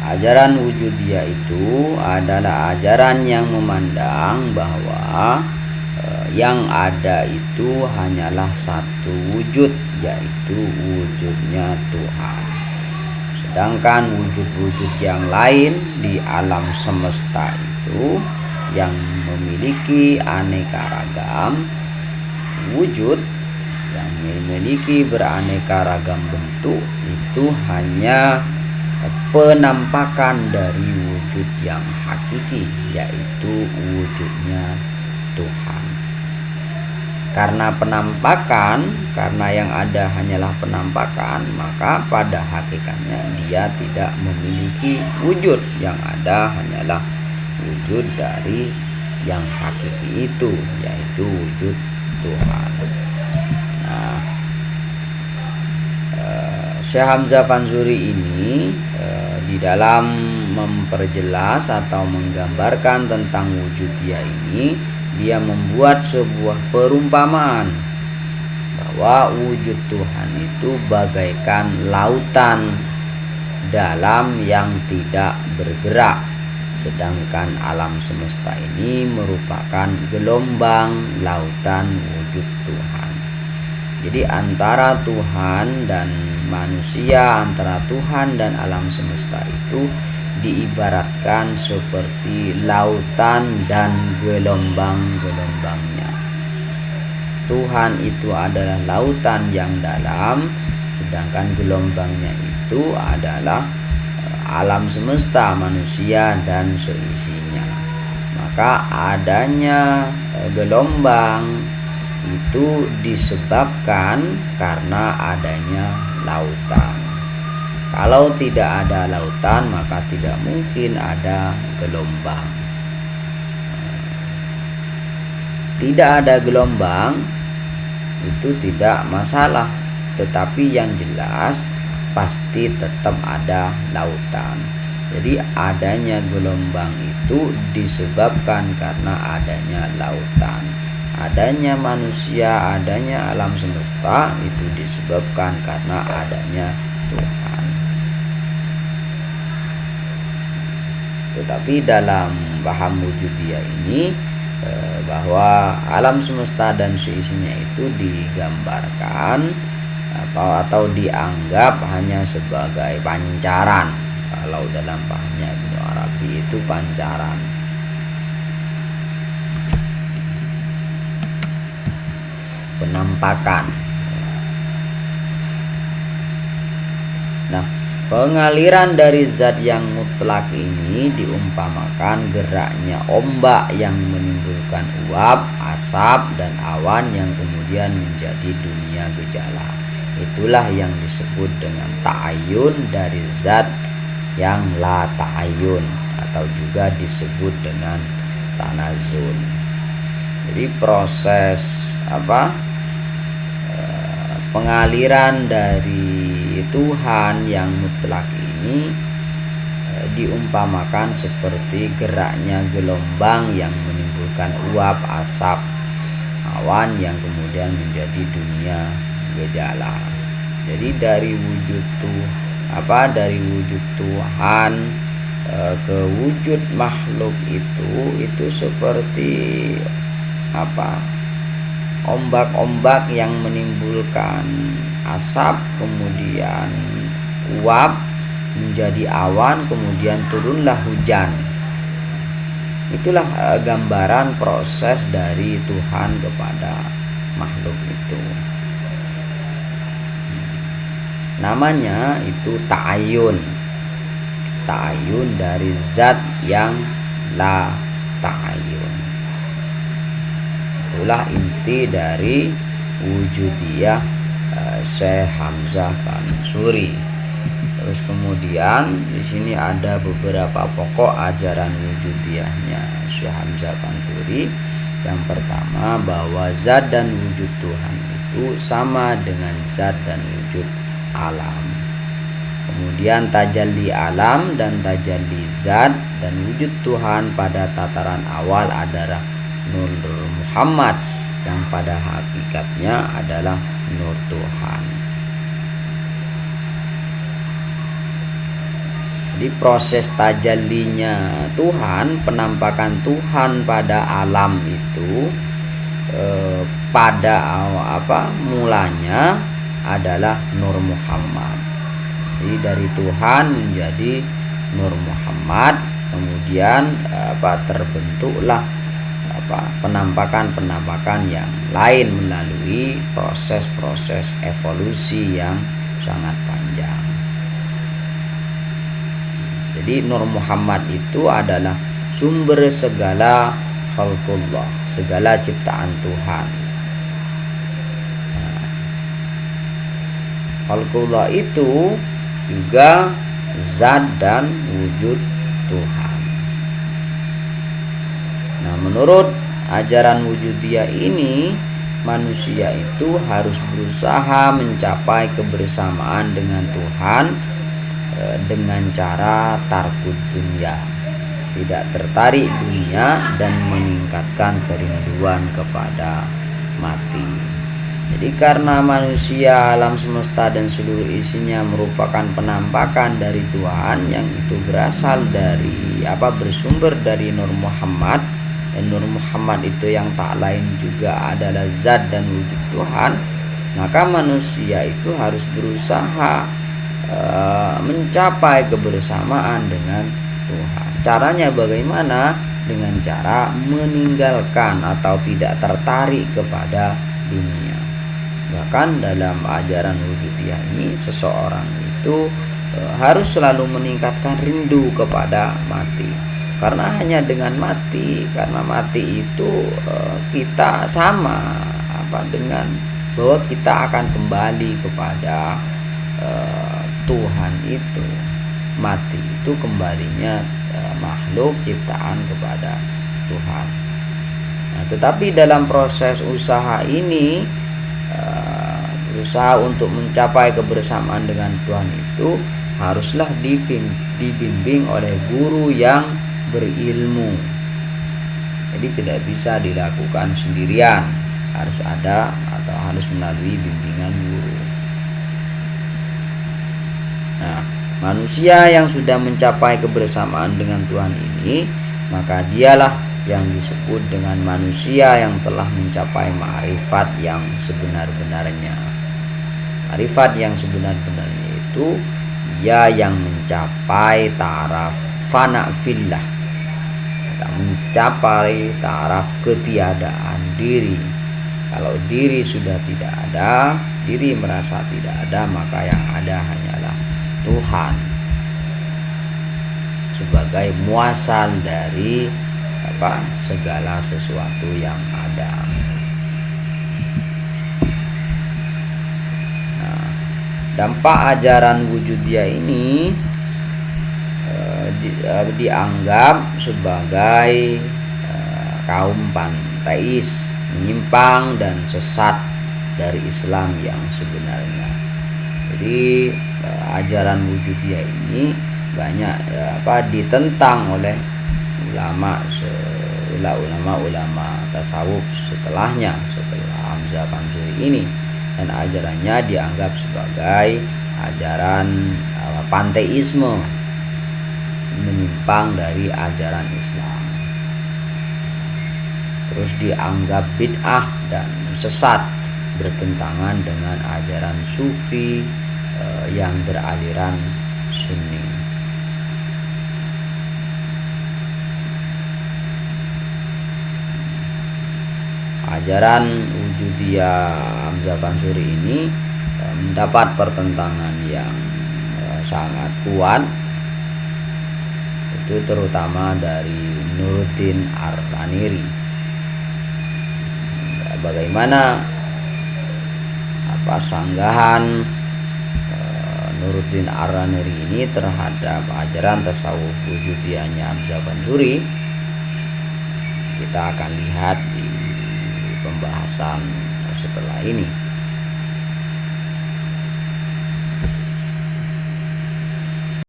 Ajaran wujudiyah itu adalah ajaran yang memandang bahwa yang ada itu hanyalah satu wujud, yaitu wujudnya Tuhan. Sedangkan wujud-wujud yang lain di alam semesta itu yang memiliki aneka ragam wujud, yang memiliki beraneka ragam bentuk, itu hanya penampakan dari wujud yang hakiki, yaitu wujudnya Tuhan. Karena penampakan, karena yang ada hanyalah penampakan, maka pada hakikatnya dia tidak memiliki wujud. Yang ada hanyalah wujud dari yang hakiki itu, yaitu wujud Tuhan. Nah, Syekh Hamzah Fansuri ini di dalam memperjelas atau menggambarkan tentang wujudiyah ini, dia membuat sebuah perumpamaan bahwa wujud Tuhan itu bagaikan lautan dalam yang tidak bergerak, sedangkan alam semesta ini merupakan gelombang lautan wujud Tuhan. Jadi antara Tuhan dan manusia, antara Tuhan dan alam semesta itu diibaratkan seperti lautan dan gelombang-gelombangnya. Tuhan itu adalah lautan yang dalam, sedangkan gelombangnya itu adalah alam semesta, manusia dan seisinya. Maka adanya gelombang itu disebabkan karena adanya lautan. Kalau tidak ada lautan, maka tidak mungkin ada gelombang. Tidak ada gelombang itu tidak masalah, tetapi yang jelas pasti tetap ada lautan. Jadi adanya gelombang itu disebabkan karena adanya lautan. Adanya manusia, adanya alam semesta itu disebabkan karena adanya Tuhan. Tetapi dalam paham wujudiyah ini bahwa alam semesta dan seisinya itu digambarkan atau dianggap hanya sebagai pancaran. Kalau dalam pahamnya Ibnu Arabi itu pancaran. Penampakan. Nah, pengaliran dari zat yang mutlak ini diumpamakan geraknya ombak yang menimbulkan uap, asap, dan awan yang kemudian menjadi dunia gejala. Itulah yang disebut dengan ta'ayun dari zat yang la ta'ayun, atau juga disebut dengan tanazul. Jadi proses pengaliran dari Tuhan yang mutlak ini diumpamakan seperti geraknya gelombang yang menimbulkan uap, asap, awan yang kemudian menjadi dunia gejala. Jadi dari wujud Tuhan ke wujud makhluk itu seperti ombak-ombak yang menimbulkan asap, kemudian uap menjadi awan, kemudian turunlah hujan. Itulah gambaran proses dari Tuhan kepada makhluk itu. Namanya itu ta'ayun. Ta'ayun dari zat yang la ta'ayun. Itulah inti dari wujudiyah Syekh Hamzah Fansuri. Terus kemudian di sini ada beberapa pokok ajaran wujudiyahnya Syekh Hamzah Fansuri. Yang pertama, bahwa zat dan wujud Tuhan itu sama dengan zat dan wujud alam. Kemudian tajalli alam dan tajalli zat dan wujud Tuhan pada tataran awal adalah Nur Muhammad, yang pada hakikatnya adalah Nur Tuhan. Jadi proses tajallinya Tuhan, penampakan Tuhan pada alam itu pada mulanya adalah Nur Muhammad. Jadi dari Tuhan menjadi Nur Muhammad, kemudian terbentuklah penampakan-penampakan yang lain melalui proses-proses evolusi yang sangat panjang. Jadi Nur Muhammad itu adalah sumber segala khalqullah, segala ciptaan Tuhan. Khalqullah itu juga zat dan wujud Tuhan. Nah, menurut ajaran wujudiyah ini, manusia itu harus berusaha mencapai kebersamaan dengan Tuhan dengan cara tarkud dunia, tidak tertarik dunia dan meningkatkan kerinduan kepada mati. Jadi karena manusia, alam semesta dan seluruh isinya merupakan penampakan dari Tuhan yang itu berasal dari bersumber dari Nur Muhammad, dan Nur Muhammad itu yang tak lain juga adalah zat dan wujud Tuhan, maka manusia itu harus berusaha mencapai kebersamaan dengan Tuhan. Caranya bagaimana? Dengan cara meninggalkan atau tidak tertarik kepada dunia. Bahkan dalam ajaran wujudiyah ini, seseorang itu harus selalu meningkatkan rindu kepada mati. Karena hanya dengan mati, karena mati itu kita sama dengan bahwa kita akan kembali kepada Tuhan itu. Mati itu kembalinya makhluk ciptaan kepada Tuhan. Nah, tetapi dalam proses usaha ini, berusaha untuk mencapai kebersamaan dengan Tuhan itu haruslah dibimbing oleh guru yang berilmu. Jadi tidak bisa dilakukan sendirian, harus ada atau harus melalui bimbingan guru. Nah, manusia yang sudah mencapai kebersamaan dengan Tuhan ini, maka dialah yang disebut dengan manusia yang telah mencapai ma'rifat yang sebenar-benarnya. Ma'rifat yang sebenar-benarnya itu dia yang mencapai taraf fana fillah, mencapai taraf ketiadaan diri. Kalau diri sudah tidak ada, diri merasa tidak ada, maka yang ada hanyalah Tuhan sebagai muasal dari segala sesuatu yang ada. Nah, dampak ajaran wujudiyah ini dianggap sebagai kaum panteis, menyimpang dan sesat dari Islam yang sebenarnya. Jadi ajaran wujudiyah ini banyak ditentang oleh ulama tasawuf setelah Hamzah Fansuri ini, dan ajarannya dianggap sebagai ajaran panteisme, menyimpang dari ajaran Islam, terus dianggap bid'ah dan sesat, bertentangan dengan ajaran sufi yang beraliran Sunni. Ajaran wujudiyah Hamzah Fansuri ini mendapat pertentangan yang sangat kuat, itu terutama dari Nuruddin Ar-Raniri. Bagaimana sanggahan Nuruddin Ar-Raniri ini terhadap ajaran tasawuf wujudiyahnya Hamzah Fansuri, kita akan lihat di pembahasan setelah ini.